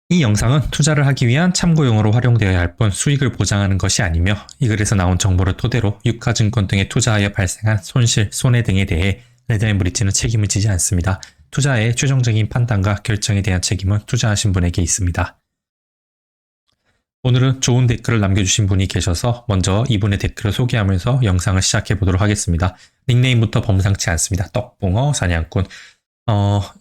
이 영상은 투자를 하기 위한 참고용으로 활용되어야 할 뿐 수익을 보장하는 것이 아니며 이 글에서 나온 정보를 토대로 유가증권 등에 투자하여 발생한 손실, 손해 등에 대해 레드앤브리지는 책임을 지지 않습니다. 투자의 최종적인 판단과 결정에 대한 책임은 투자하신 분에게 있습니다. 오늘은 좋은 댓글을 남겨주신 분이 계셔서 먼저 이분의 댓글을 소개하면서 영상을 시작해 보도록 하겠습니다. 닉네임부터 범상치 않습니다. 떡붕어 사냥꾼.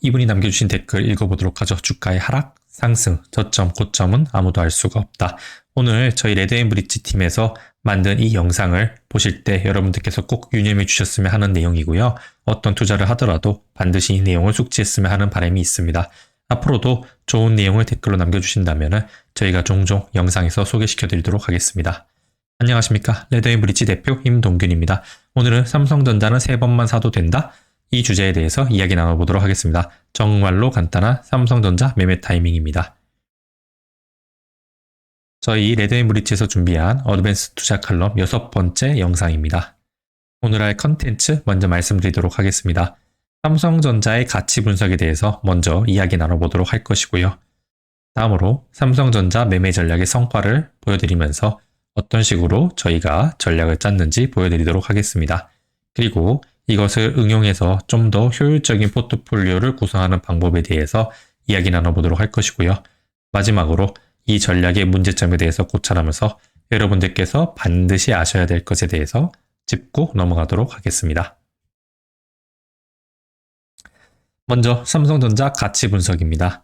이분이 남겨주신 댓글 읽어보도록 하죠. 주가의 하락, 상승, 저점, 고점은 아무도 알 수가 없다. 오늘 저희 레드앤브리지 팀에서 만든 이 영상을 보실 때 여러분들께서 꼭 유념해 주셨으면 하는 내용이고요. 어떤 투자를 하더라도 반드시 이 내용을 숙지했으면 하는 바람이 있습니다. 앞으로도 좋은 내용을 댓글로 남겨주신다면 저희가 종종 영상에서 소개시켜 드리도록 하겠습니다. 안녕하십니까. 레드앤브리지 대표 임동균입니다. 오늘은 삼성전자는 3번만 사도 된다? 이 주제에 대해서 이야기 나눠보도록 하겠습니다. 정말로 간단한 삼성전자 매매 타이밍입니다. 저희 레드앤브리지에서 준비한 어드밴스 투자 칼럼 6번째 영상입니다. 오늘 할 컨텐츠 먼저 말씀드리도록 하겠습니다. 삼성전자의 가치 분석에 대해서 먼저 이야기 나눠보도록 할 것이고요. 다음으로 삼성전자 매매 전략의 성과를 보여드리면서 어떤 식으로 저희가 전략을 짰는지 보여드리도록 하겠습니다. 그리고 이것을 응용해서 좀 더 효율적인 포트폴리오를 구성하는 방법에 대해서 이야기 나눠보도록 할 것이고요. 마지막으로 이 전략의 문제점에 대해서 고찰하면서 여러분들께서 반드시 아셔야 될 것에 대해서 짚고 넘어가도록 하겠습니다. 먼저 삼성전자 가치 분석입니다.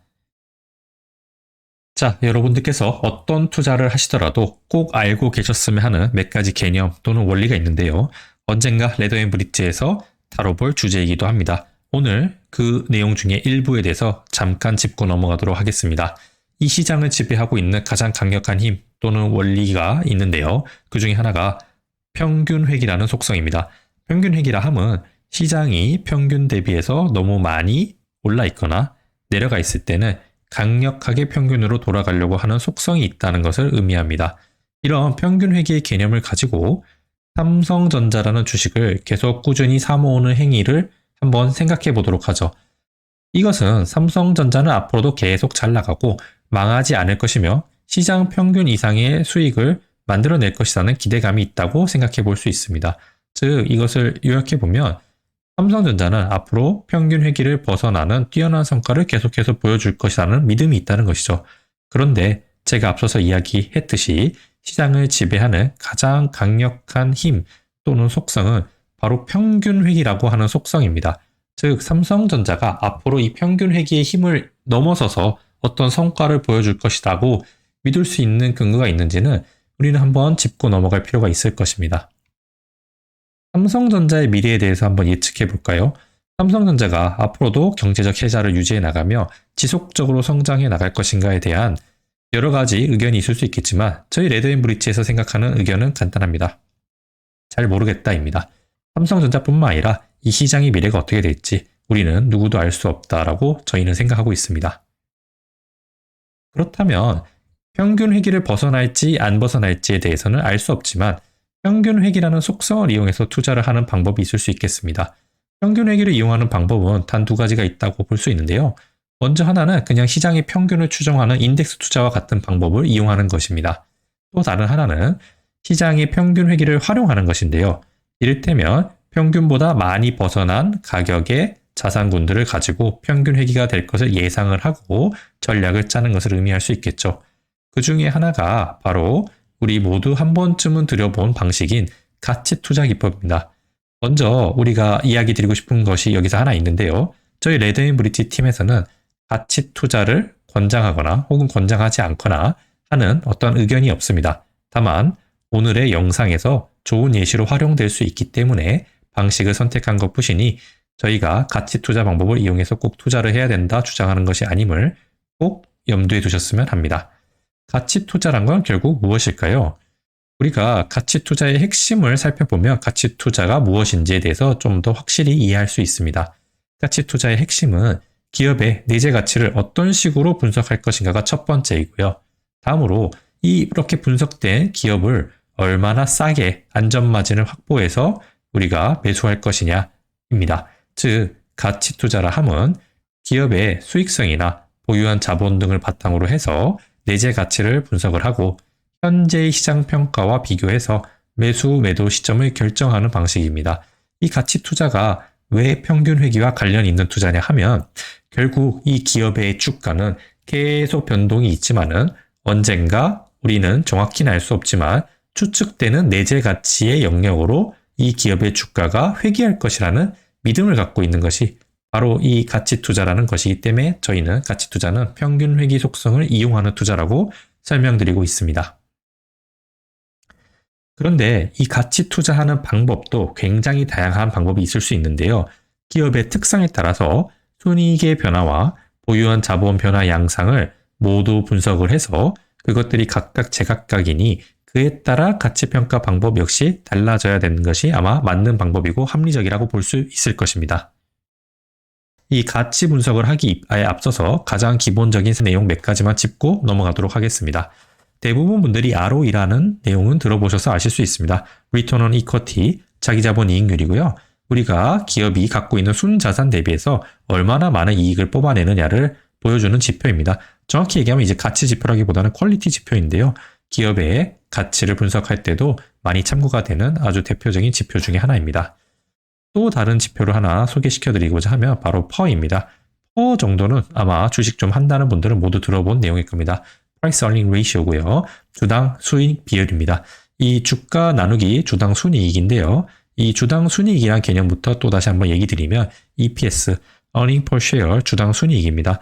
자, 여러분들께서 어떤 투자를 하시더라도 꼭 알고 계셨으면 하는 몇 가지 개념 또는 원리가 있는데요. 언젠가 레드앤브리지에서 다뤄볼 주제이기도 합니다. 오늘 그 내용 중에 일부에 대해서 잠깐 짚고 넘어가도록 하겠습니다. 이 시장을 지배하고 있는 가장 강력한 힘 또는 원리가 있는데요. 그 중에 하나가 평균회귀라는 속성입니다. 평균회귀라 함은 시장이 평균 대비해서 너무 많이 올라 있거나 내려가 있을 때는 강력하게 평균으로 돌아가려고 하는 속성이 있다는 것을 의미합니다. 이런 평균회귀의 개념을 가지고 삼성전자라는 주식을 계속 꾸준히 사모으는 행위를 한번 생각해 보도록 하죠. 이것은 삼성전자는 앞으로도 계속 잘 나가고 망하지 않을 것이며 시장 평균 이상의 수익을 만들어낼 것이라는 기대감이 있다고 생각해 볼 수 있습니다. 즉 이것을 요약해 보면 삼성전자는 앞으로 평균 회귀를 벗어나는 뛰어난 성과를 계속해서 보여줄 것이라는 믿음이 있다는 것이죠. 그런데 제가 앞서서 이야기했듯이 시장을 지배하는 가장 강력한 힘 또는 속성은 바로 평균 회귀라고 하는 속성입니다. 즉 삼성전자가 앞으로 이 평균 회귀의 힘을 넘어서서 어떤 성과를 보여줄 것이라고 믿을 수 있는 근거가 있는지는 우리는 한번 짚고 넘어갈 필요가 있을 것입니다. 삼성전자의 미래에 대해서 한번 예측해 볼까요? 삼성전자가 앞으로도 경제적 혜자를 유지해 나가며 지속적으로 성장해 나갈 것인가에 대한 여러 가지 의견이 있을 수 있겠지만 저희 레드앤브리지에서 생각하는 의견은 간단합니다. 잘 모르겠다입니다. 삼성전자뿐만 아니라 이 시장의 미래가 어떻게 될지 우리는 누구도 알 수 없다라고 저희는 생각하고 있습니다. 그렇다면 평균 회귀를 벗어날지 안 벗어날지에 대해서는 알 수 없지만 평균 회귀라는 속성을 이용해서 투자를 하는 방법이 있을 수 있겠습니다. 평균 회귀를 이용하는 방법은 단 두 가지가 있다고 볼 수 있는데요. 먼저 하나는 그냥 시장의 평균을 추정하는 인덱스 투자와 같은 방법을 이용하는 것입니다. 또 다른 하나는 시장의 평균 회귀를 활용하는 것인데요. 이를테면 평균보다 많이 벗어난 가격의 자산군들을 가지고 평균 회귀가 될 것을 예상을 하고 전략을 짜는 것을 의미할 수 있겠죠. 그 중에 하나가 바로 우리 모두 한 번쯤은 들여본 방식인 가치 투자 기법입니다. 먼저 우리가 이야기 드리고 싶은 것이 여기서 하나 있는데요. 저희 레드앤브리지 팀에서는 가치 투자를 권장하거나 혹은 권장하지 않거나 하는 어떤 의견이 없습니다. 다만 오늘의 영상에서 좋은 예시로 활용될 수 있기 때문에 방식을 선택한 것 뿐이니 저희가 가치 투자 방법을 이용해서 꼭 투자를 해야 된다 주장하는 것이 아님을 꼭 염두에 두셨으면 합니다. 가치 투자란 건 결국 무엇일까요? 우리가 가치 투자의 핵심을 살펴보면 가치 투자가 무엇인지에 대해서 좀 더 확실히 이해할 수 있습니다. 가치 투자의 핵심은 기업의 내재 가치를 어떤 식으로 분석할 것인가가 첫 번째이고요. 다음으로 이렇게 분석된 기업을 얼마나 싸게 안전마진을 확보해서 우리가 매수할 것이냐입니다. 즉 가치 투자라 함은 기업의 수익성이나 보유한 자본 등을 바탕으로 해서 내재 가치를 분석을 하고 현재의 시장 평가와 비교해서 매수, 매도 시점을 결정하는 방식입니다. 이 가치 투자가 왜 평균 회귀와 관련이 있는 투자냐 하면 결국 이 기업의 주가는 계속 변동이 있지만은 언젠가 우리는 정확히는 알 수 없지만 추측되는 내재 가치의 영역으로 이 기업의 주가가 회귀할 것이라는 믿음을 갖고 있는 것이 바로 이 가치 투자라는 것이기 때문에 저희는 가치 투자는 평균 회귀 속성을 이용하는 투자라고 설명드리고 있습니다. 그런데 이 가치 투자하는 방법도 굉장히 다양한 방법이 있을 수 있는데요. 기업의 특성에 따라서 순이익의 변화와 보유한 자본 변화 양상을 모두 분석을 해서 그것들이 각각 제각각이니 그에 따라 가치평가 방법 역시 달라져야 되는 것이 아마 맞는 방법이고 합리적이라고 볼 수 있을 것입니다. 이 가치 분석을 하기에 앞서서 가장 기본적인 내용 몇 가지만 짚고 넘어가도록 하겠습니다. 대부분 분들이 ROE라는 내용은 들어보셔서 아실 수 있습니다. Return on Equity, 자기자본 이익률이고요. 우리가 기업이 갖고 있는 순자산 대비해서 얼마나 많은 이익을 뽑아내느냐를 보여주는 지표입니다. 정확히 얘기하면 이제 가치 지표라기보다는 퀄리티 지표인데요. 기업의 가치를 분석할 때도 많이 참고가 되는 아주 대표적인 지표 중에 하나입니다. 또 다른 지표를 하나 소개시켜드리고자 하면 바로 PER입니다. PER 정도는 아마 주식 좀 한다는 분들은 모두 들어본 내용일 겁니다. Price Earning Ratio고요. 주당 수익 비율입니다. 이 주가 나누기 주당 순이익인데요. 이 주당 순이익이라는 개념부터 또 다시 한번 얘기 드리면 EPS, Earning Per Share 주당 순이익입니다.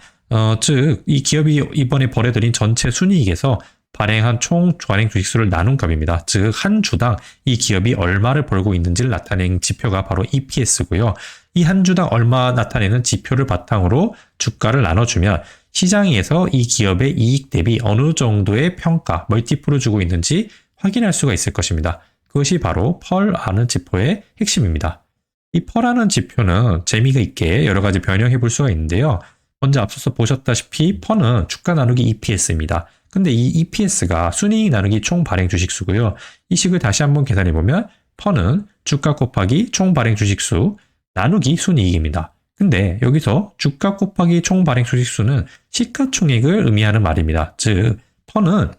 즉 이 기업이 이번에 벌여들인 전체 순이익에서 발행한 총 발행 주식수를 나눈 값입니다. 즉 한 주당 이 기업이 얼마를 벌고 있는지를 나타내는 지표가 바로 EPS고요. 이 한 주당 얼마 나타내는 지표를 바탕으로 주가를 나눠주면 시장에서 이 기업의 이익 대비 어느 정도의 평가, 멀티플을 주고 있는지 확인할 수가 있을 것입니다. 그것이 바로 PER라는 지표의 핵심입니다. 이 PER라는 지표는 재미가 있게 여러 가지 변형해 볼 수가 있는데요. 먼저 앞서서 보셨다시피 PER는 주가 나누기 EPS입니다. 근데 이 EPS가 순이익 나누기 총 발행 주식수고요. 이 식을 다시 한번 계산해 보면 PER는 주가 곱하기 총 발행 주식수 나누기 순이익입니다. 근데 여기서 주가 곱하기 총 발행 주식수는 시가총액을 의미하는 말입니다. 즉 PER는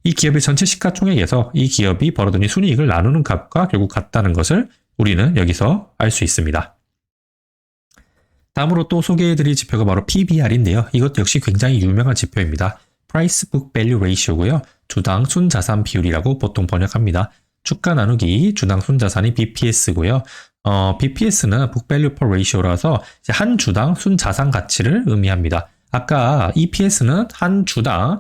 이 기업의 전체 시가총액에서 이 기업이 벌어들인 순이익을 나누는 값과 결국 같다는 것을 우리는 여기서 알 수 있습니다. 다음으로 또 소개해드릴 지표가 바로 PBR인데요. 이것 역시 굉장히 유명한 지표입니다. Price Book Value Ratio고요. 주당 순자산 비율이라고 보통 번역합니다. 주가 나누기 주당 순자산이 BPS고요. BPS는 Book Value Per Ratio라서 한 주당 순자산 가치를 의미합니다. 아까 EPS는 한 주당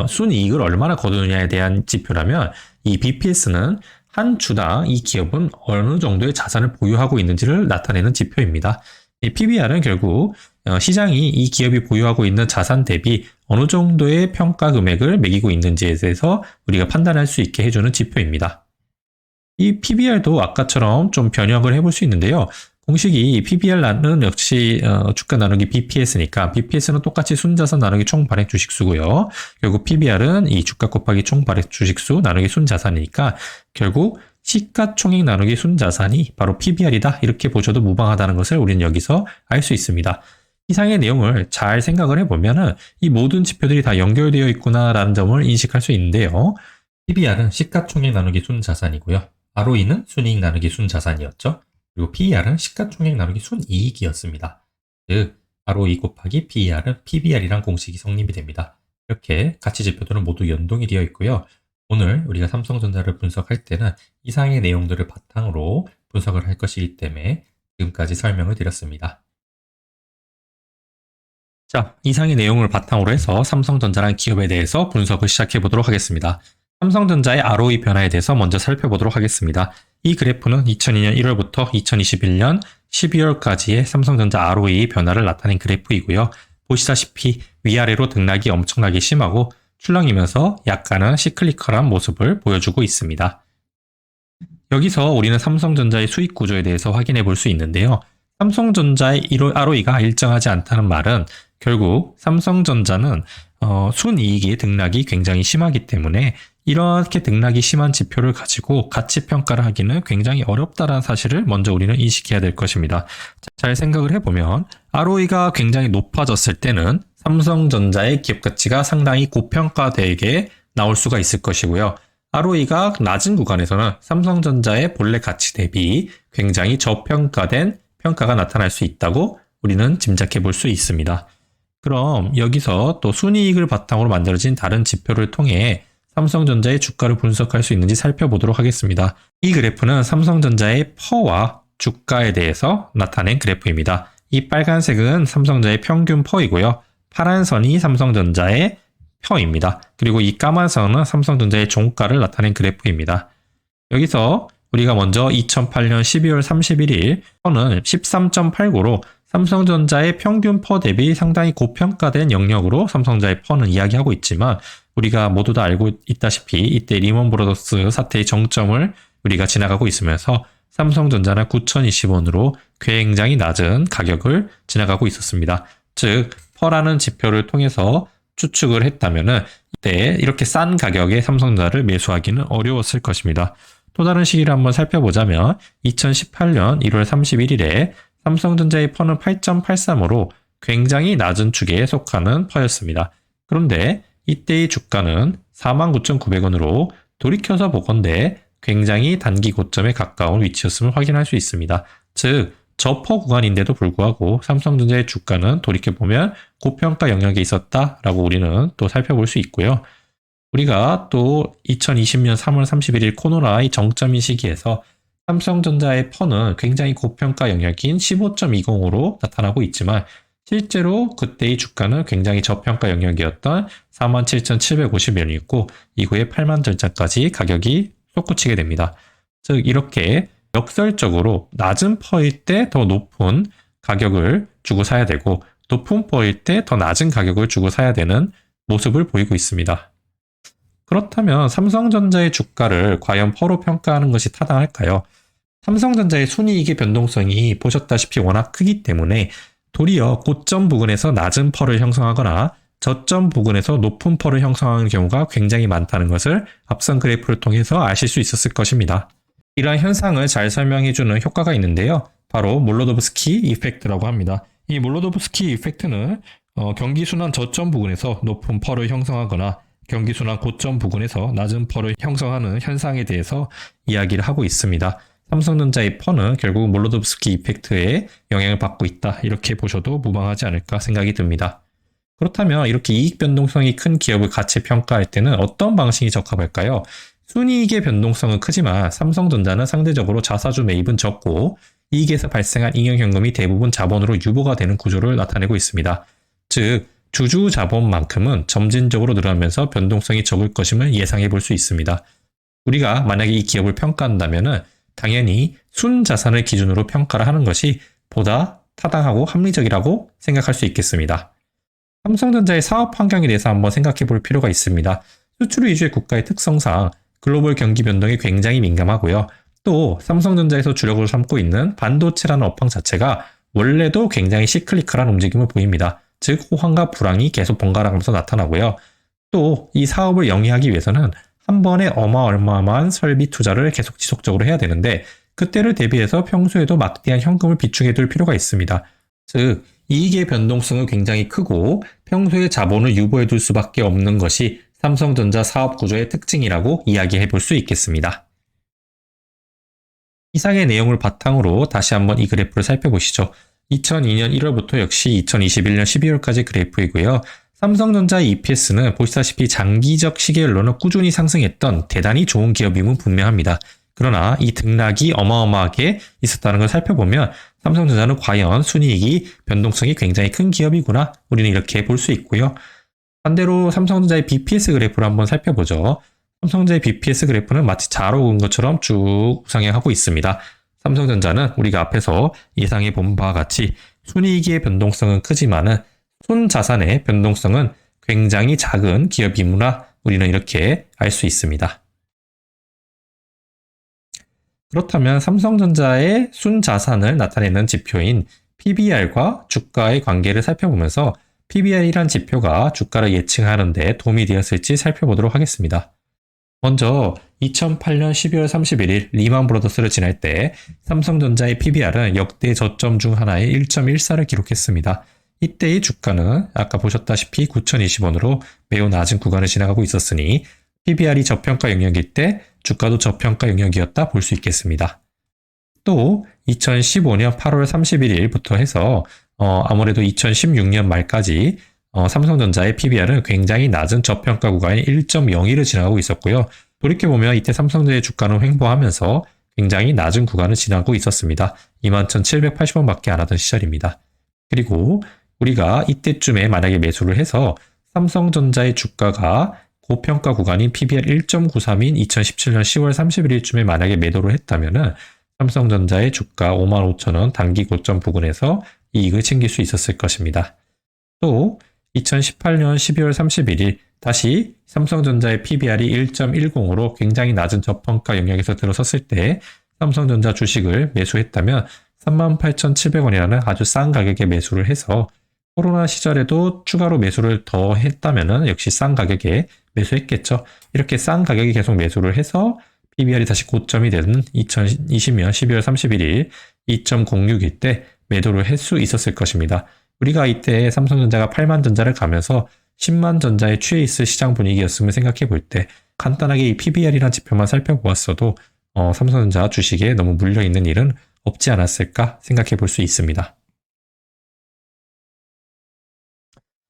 순이익을 얼마나 거두느냐에 대한 지표라면 이 BPS는 한 주당 이 기업은 어느 정도의 자산을 보유하고 있는지를 나타내는 지표입니다. 이 PBR은 결국 시장이 이 기업이 보유하고 있는 자산 대비 어느 정도의 평가 금액을 매기고 있는지에 대해서 우리가 판단할 수 있게 해주는 지표입니다. 이 PBR도 아까처럼 좀 변형을 해볼 수 있는데요. 공식이 PBR은 역시 주가 나누기 BPS니까 BPS는 똑같이 순자산 나누기 총 발행 주식수고요. 결국 PBR은 이 주가 곱하기 총 발행 주식수 나누기 순자산이니까 결국 시가총액 나누기 순자산이 바로 PBR이다 이렇게 보셔도 무방하다는 것을 우리는 여기서 알 수 있습니다. 이상의 내용을 잘 생각을 해보면 이 모든 지표들이 다 연결되어 있구나라는 점을 인식할 수 있는데요. PBR은 시가총액 나누기 순자산이고요. ROE는 순이익 나누기 순자산이었죠. 그리고 PER은 시가총액 나누기 순이익이었습니다. 즉 ROE 곱하기 PER은 PBR이란 공식이 성립이 됩니다. 이렇게 가치 지표들은 모두 연동이 되어 있고요. 오늘 우리가 삼성전자를 분석할 때는 이상의 내용들을 바탕으로 분석을 할 것이기 때문에 지금까지 설명을 드렸습니다. 자, 이상의 내용을 바탕으로 해서 삼성전자라는 기업에 대해서 분석을 시작해 보도록 하겠습니다. 삼성전자의 ROE 변화에 대해서 먼저 살펴보도록 하겠습니다. 이 그래프는 2002년 1월부터 2021년 12월까지의 삼성전자 ROE 변화를 나타낸 그래프이고요. 보시다시피 위아래로 등락이 엄청나게 심하고 출렁이면서 약간은 시클리컬한 모습을 보여주고 있습니다. 여기서 우리는 삼성전자의 수익 구조에 대해서 확인해 볼 수 있는데요. 삼성전자의 ROE가 일정하지 않다는 말은 결국 삼성전자는 순이익의 등락이 굉장히 심하기 때문에 이렇게 등락이 심한 지표를 가지고 가치 평가를 하기는 굉장히 어렵다는 사실을 먼저 우리는 인식해야 될 것입니다. 잘 생각을 해보면 ROE가 굉장히 높아졌을 때는 삼성전자의 기업 가치가 상당히 고평가되게 나올 수가 있을 것이고요. ROE가 낮은 구간에서는 삼성전자의 본래 가치 대비 굉장히 저평가된 평가가 나타날 수 있다고 우리는 짐작해 볼 수 있습니다. 그럼 여기서 또 순이익을 바탕으로 만들어진 다른 지표를 통해 삼성전자의 주가를 분석할 수 있는지 살펴보도록 하겠습니다. 이 그래프는 삼성전자의 퍼와 주가에 대해서 나타낸 그래프입니다. 이 빨간색은 삼성전자의 평균 퍼이고요. 파란 선이 삼성전자의 퍼입니다. 그리고 이 까만 선은 삼성전자의 종가를 나타낸 그래프입니다. 여기서 우리가 먼저 2008년 12월 31일 퍼는 13.89로 삼성전자의 평균 퍼 대비 상당히 고평가된 영역으로 삼성전자의 퍼는 이야기하고 있지만 우리가 모두 다 알고 있다시피 이때 리먼 브라더스 사태의 정점을 우리가 지나가고 있으면서 삼성전자는 9,020원으로 굉장히 낮은 가격을 지나가고 있었습니다. 즉 퍼라는 지표를 통해서 추측을 했다면은 이때 이렇게 싼 가격에 삼성전자를 매수하기는 어려웠을 것입니다. 또 다른 시기를 한번 살펴보자면 2018년 1월 31일에 삼성전자의 퍼는 8.83으로 굉장히 낮은 축에 속하는 퍼였습니다. 그런데 이때의 주가는 49,900원으로 돌이켜서 보건대 굉장히 단기 고점에 가까운 위치였음을 확인할 수 있습니다. 즉 저퍼 구간인데도 불구하고 삼성전자의 주가는 돌이켜보면 고평가 영역에 있었다라고 우리는 또 살펴볼 수 있고요. 우리가 또 2020년 3월 31일 코로나의 정점인 시기에서 삼성전자의 퍼는 굉장히 고평가 영역인 15.20으로 나타나고 있지만 실제로 그때의 주가는 굉장히 저평가 영역이었던 47,750원이었고 이후에 80,000전까지 가격이 솟구치게 됩니다. 즉 이렇게 역설적으로 낮은 퍼일 때 더 높은 가격을 주고 사야 되고 높은 퍼일 때 더 낮은 가격을 주고 사야 되는 모습을 보이고 있습니다. 그렇다면 삼성전자의 주가를 과연 퍼로 평가하는 것이 타당할까요? 삼성전자의 순이익의 변동성이 보셨다시피 워낙 크기 때문에 도리어 고점 부근에서 낮은 퍼를 형성하거나 저점 부근에서 높은 퍼를 형성하는 경우가 굉장히 많다는 것을 앞선 그래프를 통해서 아실 수 있었을 것입니다. 이러한 현상을 잘 설명해주는 효과가 있는데요. 바로 몰로도브스키 이펙트라고 합니다. 이 몰로도브스키 이펙트는 경기순환 저점 부근에서 높은 퍼를 형성하거나 경기순환 고점 부근에서 낮은 퍼를 형성하는 현상에 대해서 이야기를 하고 있습니다. 삼성전자의 퍼는 결국 몰로도브스키 이펙트에 영향을 받고 있다. 이렇게 보셔도 무방하지 않을까 생각이 듭니다. 그렇다면 이렇게 이익 변동성이 큰 기업을 가치 평가할 때는 어떤 방식이 적합할까요? 순이익의 변동성은 크지만 삼성전자는 상대적으로 자사주 매입은 적고 이익에서 발생한 잉여현금이 대부분 자본으로 유보가 되는 구조를 나타내고 있습니다. 즉 주주 자본만큼은 점진적으로 늘어나면서 변동성이 적을 것임을 예상해 볼 수 있습니다. 우리가 만약에 이 기업을 평가한다면 당연히 순자산을 기준으로 평가를 하는 것이 보다 타당하고 합리적이라고 생각할 수 있겠습니다. 삼성전자의 사업 환경에 대해서 한번 생각해 볼 필요가 있습니다. 수출 위주의 국가의 특성상 글로벌 경기 변동에 굉장히 민감하고요. 또 삼성전자에서 주력으로 삼고 있는 반도체라는 업황 자체가 원래도 굉장히 시클리컬한 움직임을 보입니다. 즉 호황과 불황이 계속 번갈아가면서 나타나고요. 또 이 사업을 영위하기 위해서는 한 번에 어마어마한 설비 투자를 계속 지속적으로 해야 되는데 그때를 대비해서 평소에도 막대한 현금을 비축해 둘 필요가 있습니다. 즉 이익의 변동성은 굉장히 크고 평소에 자본을 유보해 둘 수밖에 없는 것이 삼성전자 사업 구조의 특징이라고 이야기해 볼 수 있겠습니다. 이상의 내용을 바탕으로 다시 한번 이 그래프를 살펴보시죠. 2002년 1월부터 역시 2021년 12월까지 그래프이고요. 삼성전자 EPS는 보시다시피 장기적 시계열로는 꾸준히 상승했던 대단히 좋은 기업임은 분명합니다. 그러나 이 등락이 어마어마하게 있었다는 걸 살펴보면 삼성전자는 과연 순이익이 변동성이 굉장히 큰 기업이구나 우리는 이렇게 볼 수 있고요. 반대로 삼성전자의 BPS 그래프를 한번 살펴보죠. 삼성전자의 BPS 그래프는 마치 자로 그은 것처럼 쭉 우상향하고 있습니다. 삼성전자는 우리가 앞에서 예상해 본 바와 같이 순이익의 변동성은 크지만은 순자산의 변동성은 굉장히 작은 기업이구나 우리는 이렇게 알 수 있습니다. 그렇다면 삼성전자의 순자산을 나타내는 지표인 PBR과 주가의 관계를 살펴보면서 PBR이란 지표가 주가를 예측하는 데 도움이 되었을지 살펴보도록 하겠습니다. 먼저 2008년 12월 31일 리만 브라더스를 지날 때 삼성전자의 PBR은 역대 저점 중 하나의 1.14를 기록했습니다. 이때의 주가는 아까 보셨다시피 9,020원으로 매우 낮은 구간을 지나가고 있었으니 PBR이 저평가 영역일 때 주가도 저평가 영역이었다 볼 수 있겠습니다. 또 2015년 8월 31일부터 해서 아무래도 2016년 말까지 삼성전자의 PBR은 굉장히 낮은 저평가 구간인 1.01을 지나가고 있었고요. 돌이켜보면 이때 삼성전자의 주가는 횡보하면서 굉장히 낮은 구간을 지나고 있었습니다. 21,780원밖에 안 하던 시절입니다. 그리고 우리가 이때쯤에 만약에 매수를 해서 삼성전자의 주가가 고평가 구간인 PBR 1.93인 2017년 10월 31일쯤에 만약에 매도를 했다면은 삼성전자의 주가 55,000원 단기 고점 부근에서 이익을 챙길 수 있었을 것입니다. 또 2018년 12월 31일 다시 삼성전자의 PBR이 1.10으로 굉장히 낮은 저평가 영역에서 들어섰을 때 삼성전자 주식을 매수했다면 38,700원이라는 아주 싼 가격에 매수를 해서 코로나 시절에도 추가로 매수를 더 했다면 역시 싼 가격에 매수했겠죠. 이렇게 싼 가격에 계속 매수를 해서 PBR이 다시 고점이 되는 2020년 12월 31일 2.06일 때 매도를 할 수 있었을 것입니다. 우리가 이때 삼성전자가 8만 전자를 가면서 10만 전자에 취해 있을 시장 분위기였음을 생각해 볼 때 간단하게 이 PBR이라는 지표만 살펴보았어도 삼성전자 주식에 너무 물려있는 일은 없지 않았을까 생각해 볼 수 있습니다.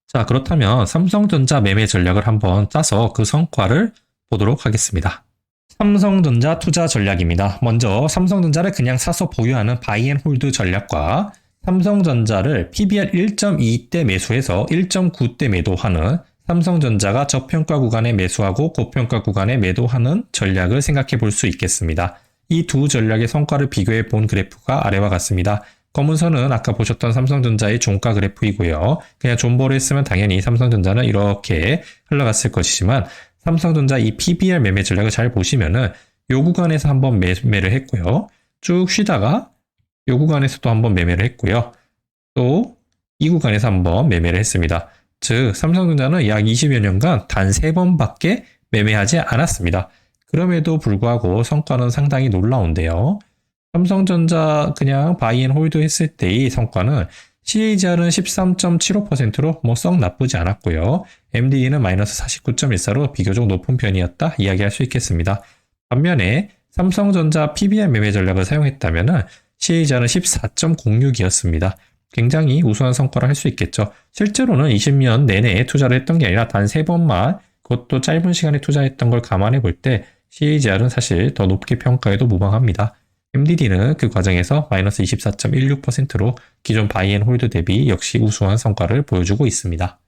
자, 그렇다면 삼성전자 매매 전략을 한번 짜서 그 성과를 보도록 하겠습니다. 삼성전자 투자 전략입니다. 먼저 삼성전자를 그냥 사서 보유하는 바이 앤 홀드 전략과 삼성전자를 PBR 1.2대 매수해서 1.9대 매도하는 삼성전자가 저평가 구간에 매수하고 고평가 구간에 매도하는 전략을 생각해 볼 수 있겠습니다. 이 두 전략의 성과를 비교해 본 그래프가 아래와 같습니다. 검은 선은 아까 보셨던 삼성전자의 종가 그래프이고요. 그냥 존버를 했으면 당연히 삼성전자는 이렇게 흘러갔을 것이지만 삼성전자 이 PBR 매매 전략을 잘 보시면은 요 구간에서 한번 매매를 했고요. 쭉 쉬다가 요 구간에서도 한번 매매를 했고요. 또 이 구간에서 한번 매매를 했습니다. 즉 삼성전자는 약 20여 년간 단 3번밖에 매매하지 않았습니다. 그럼에도 불구하고 성과는 상당히 놀라운데요. 삼성전자 그냥 바이 앤 홀드 했을 때의 성과는 CAGR은 13.75%로 뭐 썩 나쁘지 않았고요. MDD는 마이너스 49.14로 비교적 높은 편이었다 이야기할 수 있겠습니다. 반면에 삼성전자 PBR 매매 전략을 사용했다면 CAGR은 14.06이었습니다. 굉장히 우수한 성과를 할 수 있겠죠. 실제로는 20년 내내 투자를 했던 게 아니라 단 3번만 그것도 짧은 시간에 투자했던 걸 감안해 볼 때 CAGR은 사실 더 높게 평가해도 무방합니다. MDD는 그 과정에서 마이너스 24.16%로 기존 바이 앤 홀드 대비 역시 우수한 성과를 보여주고 있습니다.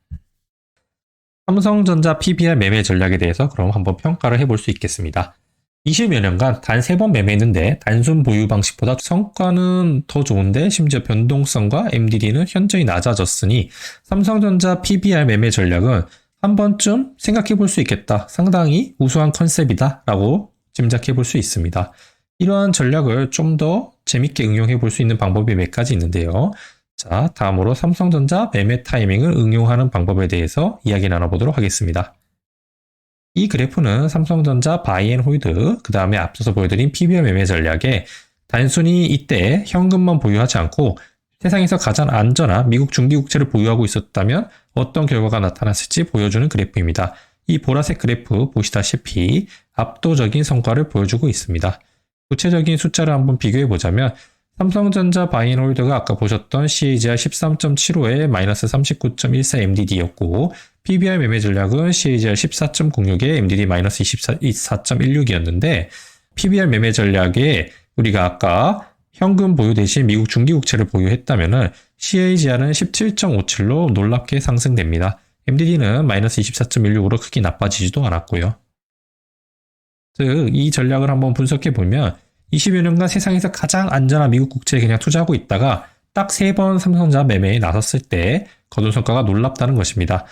삼성전자 PBR 매매 전략에 대해서 그럼 한번 평가를 해볼 수 있겠습니다. 20여 년간 단 3번 매매했는데 단순 보유 방식보다 성과는 더 좋은데 심지어 변동성과 MDD는 현저히 낮아졌으니 삼성전자 PBR 매매 전략은 한 번쯤 생각해 볼 수 있겠다. 상당히 우수한 컨셉이다 라고 짐작해 볼 수 있습니다. 이러한 전략을 좀 더 재밌게 응용해 볼 수 있는 방법이 몇 가지 있는데요. 자, 다음으로 삼성전자 매매 타이밍을 응용하는 방법에 대해서 이야기 나눠보도록 하겠습니다. 이 그래프는 삼성전자 바이 앤 홀드, 그 다음에 앞서서 보여드린 PBR 매매 전략에 단순히 이때 현금만 보유하지 않고 세상에서 가장 안전한 미국 중기국채를 보유하고 있었다면 어떤 결과가 나타났을지 보여주는 그래프입니다. 이 보라색 그래프 보시다시피 압도적인 성과를 보여주고 있습니다. 구체적인 숫자를 한번 비교해 보자면 삼성전자 바이 앤 홀드가 아까 보셨던 CAGR 13.75에 마이너스 39.14 MDD였고 PBR 매매 전략은 CAGR 14.06에 MDD 마이너스 24.16이었는데 PBR 매매 전략에 우리가 아까 현금 보유 대신 미국 중기국채를 보유했다면 CAGR은 17.57로 놀랍게 상승됩니다. MDD는 마이너스 24.16으로 크게 나빠지지도 않았고요. 즉, 이 전략을 한번 분석해 보면 20여 년간 세상에서 가장 안전한 미국 국채에 그냥 투자하고 있다가 딱 3번 삼성전자 매매에 나섰을 때 거둔 성과가 놀랍다는 것입니다.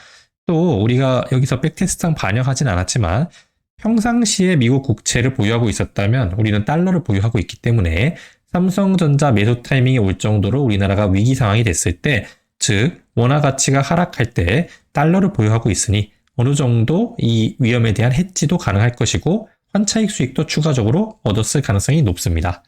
또 우리가 여기서 백테스트상 반영하진 않았지만 평상시에 미국 국채를 보유하고 있었다면 우리는 달러를 보유하고 있기 때문에 삼성전자 매수 타이밍이 올 정도로 우리나라가 위기 상황이 됐을 때, 즉 원화 가치가 하락할 때 달러를 보유하고 있으니 어느 정도 이 위험에 대한 해지도 가능할 것이고 환차익 수익도 추가적으로 얻었을 가능성이 높습니다.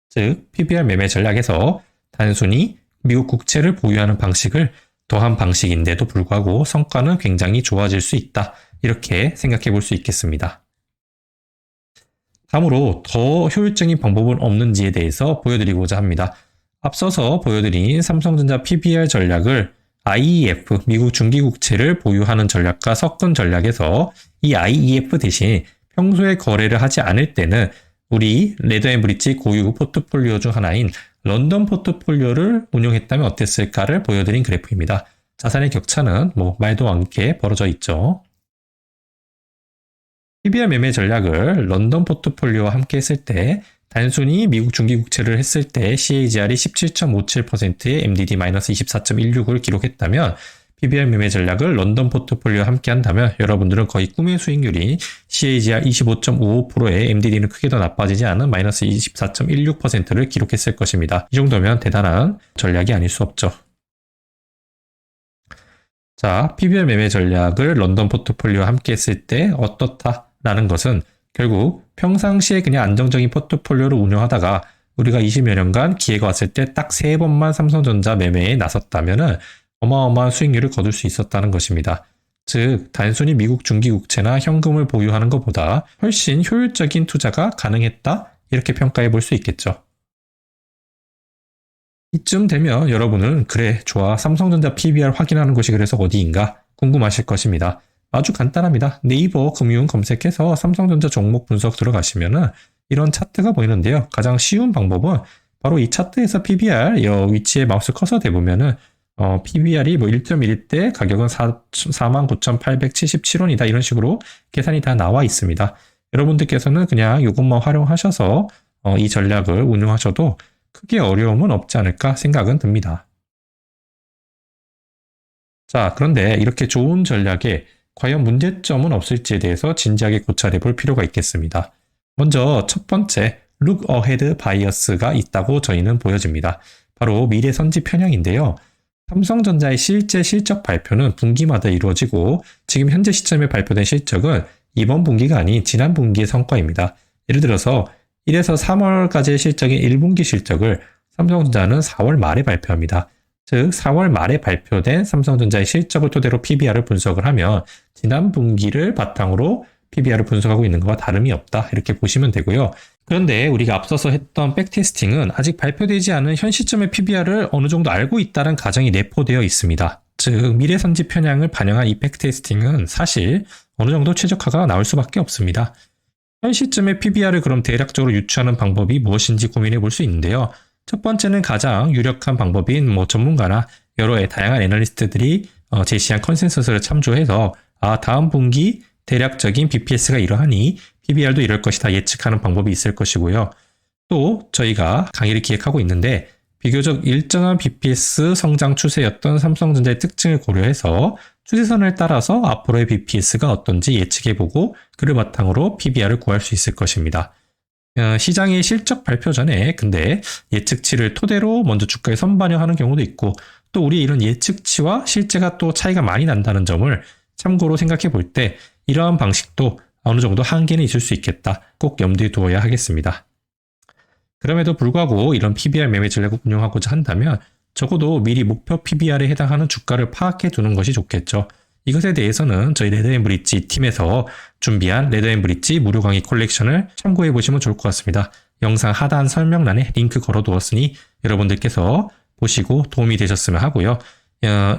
즉 PBR 매매 전략에서 단순히 미국 국채를 보유하는 방식을 더한 방식인데도 불구하고 성과는 굉장히 좋아질 수 있다. 이렇게 생각해 볼 수 있겠습니다. 다음으로 더 효율적인 방법은 없는지에 대해서 보여드리고자 합니다. 앞서서 보여드린 삼성전자 PBR 전략을 IEF, 미국 중기국채를 보유하는 전략과 섞은 전략에서 이 IEF 대신 평소에 거래를 하지 않을 때는 우리 레드앤브릿지 고유 포트폴리오 중 하나인 런던 포트폴리오를 운용했다면 어땠을까를 보여드린 그래프입니다. 자산의 격차는 말도 않게 벌어져 있죠. PBR 매매 전략을 런던 포트폴리오와 함께 했을 때 단순히 미국 중기국채를 했을 때 CAGR이 17.57%의 MDD-24.16을 기록했다면 PBR 매매 전략을 런던 포트폴리오와 함께 한다면 여러분들은 거의 꿈의 수익률이 CAGR 25.55%의 MDD는 크게 더 나빠지지 않은 마이너스 24.16%를 기록했을 것입니다. 이 정도면 대단한 전략이 아닐 수 없죠. 자, PBR 매매 전략을 런던 포트폴리오와 함께 했을 때 어떻다라는 것은 결국 평상시에 그냥 안정적인 포트폴리오를 운영하다가 우리가 20여 년간 기회가 왔을 때 딱 3번만 삼성전자 매매에 나섰다면 어마어마한 수익률을 거둘 수 있었다는 것입니다. 즉, 단순히 미국 중기국채나 현금을 보유하는 것보다 훨씬 효율적인 투자가 가능했다? 이렇게 평가해 볼 수 있겠죠. 이쯤 되면 여러분은 그래, 좋아, 삼성전자 PBR 확인하는 곳이 그래서 어디인가 궁금하실 것입니다. 아주 간단합니다. 네이버 금융 검색해서 삼성전자 종목 분석 들어가시면은 이런 차트가 보이는데요. 가장 쉬운 방법은 바로 이 차트에서 PBR 위치에 마우스 커서 대보면은 PBR이 1.1 때 가격은 49,877원이다. 이런 식으로 계산이 다 나와 있습니다. 여러분들께서는 그냥 이것만 활용하셔서 이 전략을 운용하셔도 크게 어려움은 없지 않을까 생각은 듭니다. 자, 그런데 이렇게 좋은 전략에 과연 문제점은 없을지에 대해서 진지하게 고찰해 볼 필요가 있겠습니다. 먼저 첫 번째, look ahead bias가 있다고 저희는 보여집니다. 바로 미래 선지 편향인데요. 삼성전자의 실제 실적 발표는 분기마다 이루어지고 지금 현재 시점에 발표된 실적은 이번 분기가 아닌 지난 분기의 성과입니다. 예를 들어서 1에서 3월까지의 실적인 1분기 실적을 삼성전자는 4월 말에 발표합니다. 즉 4월 말에 발표된 삼성전자의 실적을 토대로 PBR을 분석을 하면 지난 분기를 바탕으로 PBR을 분석하고 있는 것과 다름이 없다. 이렇게 보시면 되고요. 그런데 우리가 앞서서 했던 백테스팅은 아직 발표되지 않은 현 시점의 PBR을 어느 정도 알고 있다는 가정이 내포되어 있습니다. 즉 미래선지 편향을 반영한 이 백테스팅은 사실 어느 정도 최적화가 나올 수밖에 없습니다. 현 시점의 PBR을 그럼 대략적으로 유추하는 방법이 무엇인지 고민해 볼 수 있는데요. 첫 번째는 가장 유력한 방법인 전문가나 여러 다양한 애널리스트들이 제시한 컨센서스를 참조해서 다음 분기 대략적인 BPS가 이러하니 PBR도 이럴 것이다 예측하는 방법이 있을 것이고요. 또 저희가 강의를 기획하고 있는데 비교적 일정한 BPS 성장 추세였던 삼성전자의 특징을 고려해서 추세선을 따라서 앞으로의 BPS가 어떤지 예측해보고 그를 바탕으로 PBR을 구할 수 있을 것입니다. 시장의 실적 발표 전에 근데 예측치를 토대로 먼저 주가에 선반영하는 경우도 있고 또 우리 이런 예측치와 실제가 또 차이가 많이 난다는 점을 참고로 생각해 볼 때 이러한 방식도 어느 정도 한계는 있을 수 있겠다. 꼭 염두에 두어야 하겠습니다. 그럼에도 불구하고 이런 PBR 매매 전략을 운영하고자 한다면 적어도 미리 목표 PBR에 해당하는 주가를 파악해 두는 것이 좋겠죠. 이것에 대해서는 저희 레드앤브릿지 팀에서 준비한 레드앤브릿지 무료 강의 콜렉션을 참고해 보시면 좋을 것 같습니다. 영상 하단 설명란에 링크 걸어 두었으니 여러분들께서 보시고 도움이 되셨으면 하고요.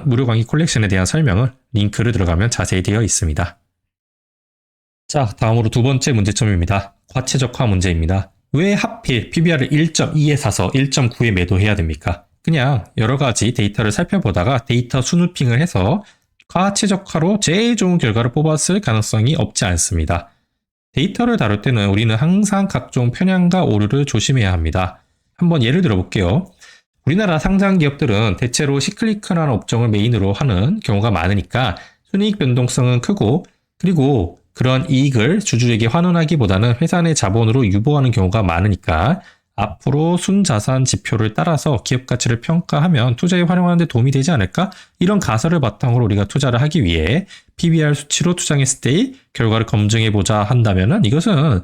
무료 강의 콜렉션에 대한 설명은 링크를 들어가면 자세히 되어 있습니다. 자, 다음으로 두 번째 문제점입니다. 과체적화 문제입니다. 왜 하필 PBR을 1.2에 사서 1.9에 매도해야 됩니까? 그냥 여러 가지 데이터를 살펴보다가 데이터 스누핑을 해서 과체적화로 제일 좋은 결과를 뽑았을 가능성이 없지 않습니다. 데이터를 다룰 때는 우리는 항상 각종 편향과 오류를 조심해야 합니다. 한번 예를 들어 볼게요. 우리나라 상장 기업들은 대체로 시클리컬한 업종을 메인으로 하는 경우가 많으니까 순이익 변동성은 크고 그리고 그런 이익을 주주에게 환원하기보다는 회사 내 자본으로 유보하는 경우가 많으니까 앞으로 순자산 지표를 따라서 기업 가치를 평가하면 투자에 활용하는 데 도움이 되지 않을까? 이런 가설을 바탕으로 우리가 투자를 하기 위해 PBR 수치로 투자했을 때의 결과를 검증해보자 한다면 이것은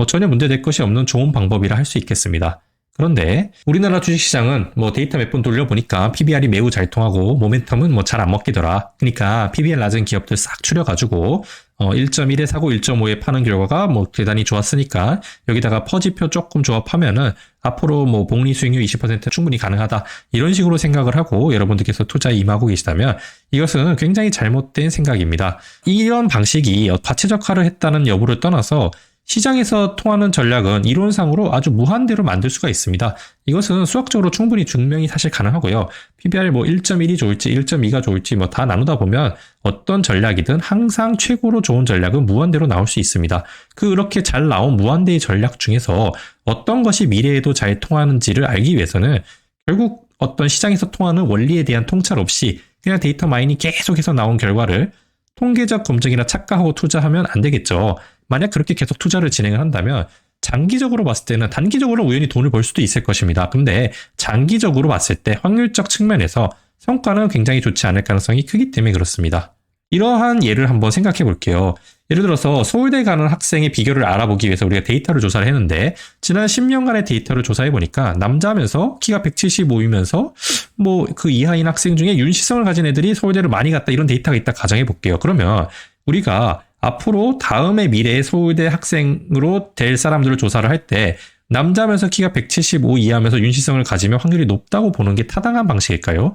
전혀 문제될 것이 없는 좋은 방법이라 할 수 있겠습니다. 그런데 우리나라 주식시장은 뭐 데이터 몇 번 돌려보니까 PBR이 매우 잘 통하고 모멘텀은 뭐 잘 안 먹히더라. 그러니까 PBR 낮은 기업들 싹 추려가지고 1.1에 사고 1.5에 파는 결과가 뭐 대단히 좋았으니까 여기다가 퍼지표 조금 조합하면은 앞으로 뭐 복리 수익률 20% 충분히 가능하다. 이런 식으로 생각을 하고 여러분들께서 투자에 임하고 계시다면 이것은 굉장히 잘못된 생각입니다. 이런 방식이 과체적화를 했다는 여부를 떠나서 시장에서 통하는 전략은 이론상으로 아주 무한대로 만들 수가 있습니다. 이것은 수학적으로 충분히 증명이 사실 가능하고요. PBR 뭐 1.1이 좋을지 1.2가 좋을지 뭐 다 나누다 보면 어떤 전략이든 항상 최고로 좋은 전략은 무한대로 나올 수 있습니다. 그렇게 잘 나온 무한대의 전략 중에서 어떤 것이 미래에도 잘 통하는지를 알기 위해서는 결국 어떤 시장에서 통하는 원리에 대한 통찰 없이 그냥 데이터 마이닝이 계속해서 나온 결과를 통계적 검증이나 착각하고 투자하면 안 되겠죠. 만약 그렇게 계속 투자를 진행을 한다면 장기적으로 봤을 때는 단기적으로 우연히 돈을 벌 수도 있을 것입니다. 근데 장기적으로 봤을 때 확률적 측면에서 성과는 굉장히 좋지 않을 가능성이 크기 때문에 그렇습니다. 이러한 예를 한번 생각해 볼게요. 예를 들어서 서울대 가는 학생의 비결을 알아보기 위해서 우리가 데이터를 조사를 했는데 지난 10년간의 데이터를 조사해 보니까 남자면서 키가 175이면서 뭐 그 이하인 학생 중에 윤시성을 가진 애들이 서울대를 많이 갔다 이런 데이터가 있다 가정해 볼게요. 그러면 우리가 앞으로 다음의 미래의 서울대 학생으로 될 사람들을 조사를 할 때 남자면서 키가 175 이하면서 윤시성을 가지면 확률이 높다고 보는 게 타당한 방식일까요?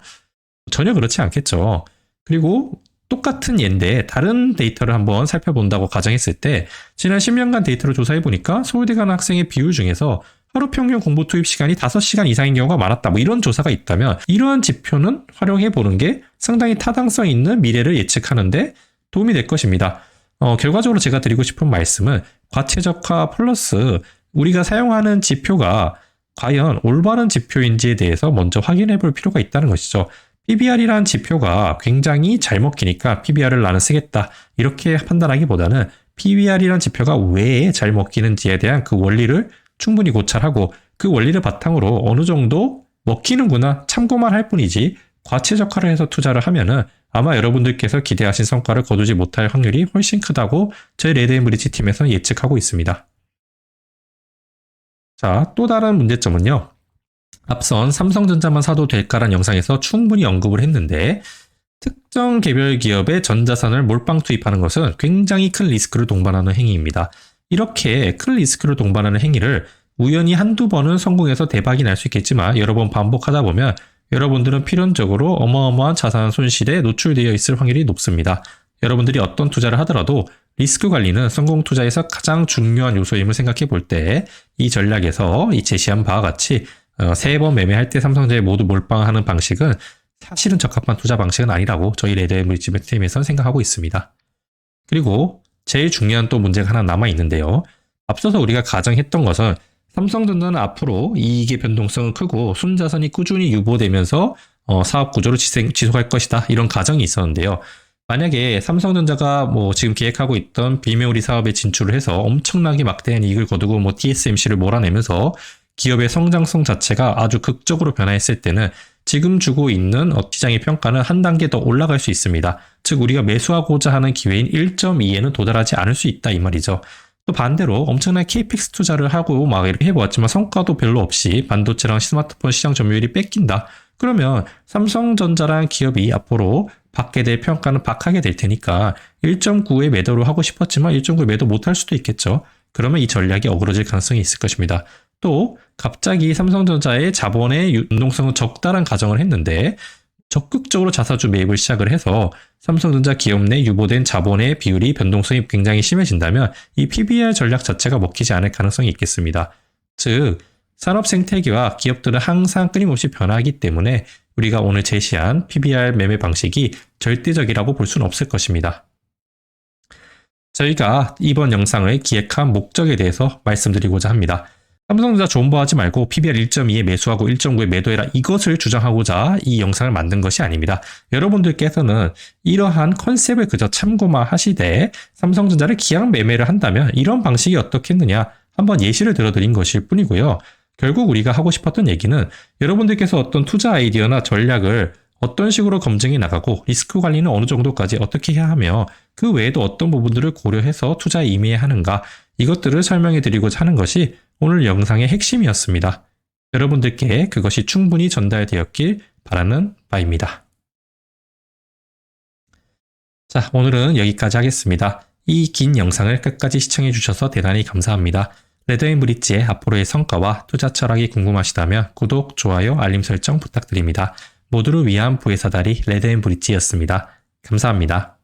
전혀 그렇지 않겠죠. 그리고 똑같은 예인데 다른 데이터를 한번 살펴본다고 가정했을 때 지난 10년간 데이터를 조사해 보니까 서울대 가는 학생의 비율 중에서 하루 평균 공부 투입 시간이 5시간 이상인 경우가 많았다. 뭐 이런 조사가 있다면 이러한 지표는 활용해 보는 게 상당히 타당성 있는 미래를 예측하는데 도움이 될 것입니다. 결과적으로 제가 드리고 싶은 말씀은 과체적화 플러스 우리가 사용하는 지표가 과연 올바른 지표인지에 대해서 먼저 확인해 볼 필요가 있다는 것이죠. PBR이라는 지표가 굉장히 잘 먹히니까 PBR을 나는 쓰겠다. 이렇게 판단하기보다는 PBR이라는 지표가 왜 잘 먹히는지에 대한 그 원리를 충분히 고찰하고 그 원리를 바탕으로 어느 정도 먹히는구나 참고만 할 뿐이지 과체적화를 해서 투자를 하면은 아마 여러분들께서 기대하신 성과를 거두지 못할 확률이 훨씬 크다고 저희 레드앤브리지 팀에서는 예측하고 있습니다. 자, 또 다른 문제점은요. 앞선 삼성전자만 사도 될까라는 영상에서 충분히 언급을 했는데 특정 개별 기업의 전자산을 몰빵 투입하는 것은 굉장히 큰 리스크를 동반하는 행위입니다. 이렇게 큰 리스크를 동반하는 행위를 우연히 한두 번은 성공해서 대박이 날 수 있겠지만 여러 번 반복하다 보면 여러분들은 필연적으로 어마어마한 자산 손실에 노출되어 있을 확률이 높습니다. 여러분들이 어떤 투자를 하더라도 리스크 관리는 성공 투자에서 가장 중요한 요소임을 생각해 볼 때 이 전략에서 이 제시한 바와 같이 3번 매매할 때 삼성전자에 모두 몰빵하는 방식은 사실은 적합한 투자 방식은 아니라고 저희 레드앤브리지 팀에서는 생각하고 있습니다. 그리고 제일 중요한 또 문제가 하나 남아 있는데요. 앞서서 우리가 가정했던 것은 삼성전자는 앞으로 이익의 변동성은 크고 순자산이 꾸준히 유보되면서 사업 구조를 지속할 것이다. 이런 가정이 있었는데요. 만약에 삼성전자가 뭐 지금 계획하고 있던 비메모리 사업에 진출을 해서 엄청나게 막대한 이익을 거두고 뭐 TSMC를 몰아내면서 기업의 성장성 자체가 아주 극적으로 변화했을 때는 지금 주고 있는 시장의 평가는 한 단계 더 올라갈 수 있습니다. 즉 우리가 매수하고자 하는 기회인 1.2에는 도달하지 않을 수 있다 이 말이죠. 또 반대로 엄청난 KPX 투자를 하고 막 이렇게 해보았지만 성과도 별로 없이 반도체랑 스마트폰 시장 점유율이 뺏긴다. 그러면 삼성전자라는 기업이 앞으로 받게 될 평가는 박하게 될 테니까 1.9에 매도를 하고 싶었지만 1.9에 매도 못할 수도 있겠죠. 그러면 이 전략이 어그러질 가능성이 있을 것입니다. 또 갑자기 삼성전자의 자본의 유동성은 적다란 가정을 했는데 적극적으로 자사주 매입을 시작을 해서 삼성전자 기업 내 유보된 자본의 비율이 변동성이 굉장히 심해진다면 이 PBR 전략 자체가 먹히지 않을 가능성이 있겠습니다. 즉 산업 생태계와 기업들은 항상 끊임없이 변화하기 때문에 우리가 오늘 제시한 PBR 매매 방식이 절대적이라고 볼 수는 없을 것입니다. 저희가 이번 영상을 기획한 목적에 대해서 말씀드리고자 합니다. 삼성전자 존버하지 말고 PBR 1.2에 매수하고 1.9에 매도해라 이것을 주장하고자 이 영상을 만든 것이 아닙니다. 여러분들께서는 이러한 컨셉을 그저 참고만 하시되 삼성전자를 기왕 매매를 한다면 이런 방식이 어떻겠느냐 한번 예시를 들어드린 것일 뿐이고요. 결국 우리가 하고 싶었던 얘기는 여러분들께서 어떤 투자 아이디어나 전략을 어떤 식으로 검증해 나가고 리스크 관리는 어느 정도까지 어떻게 해야 하며 그 외에도 어떤 부분들을 고려해서 투자에 임해야 하는가 이것들을 설명해 드리고자 하는 것이 오늘 영상의 핵심이었습니다. 여러분들께 그것이 충분히 전달되었길 바라는 바입니다. 자, 오늘은 여기까지 하겠습니다. 이 긴 영상을 끝까지 시청해 주셔서 대단히 감사합니다. 레드앤 브릿지의 앞으로의 성과와 투자 철학이 궁금하시다면 구독, 좋아요, 알림 설정 부탁드립니다. 모두를 위한 부의 사다리 레드앤 브릿지였습니다. 감사합니다.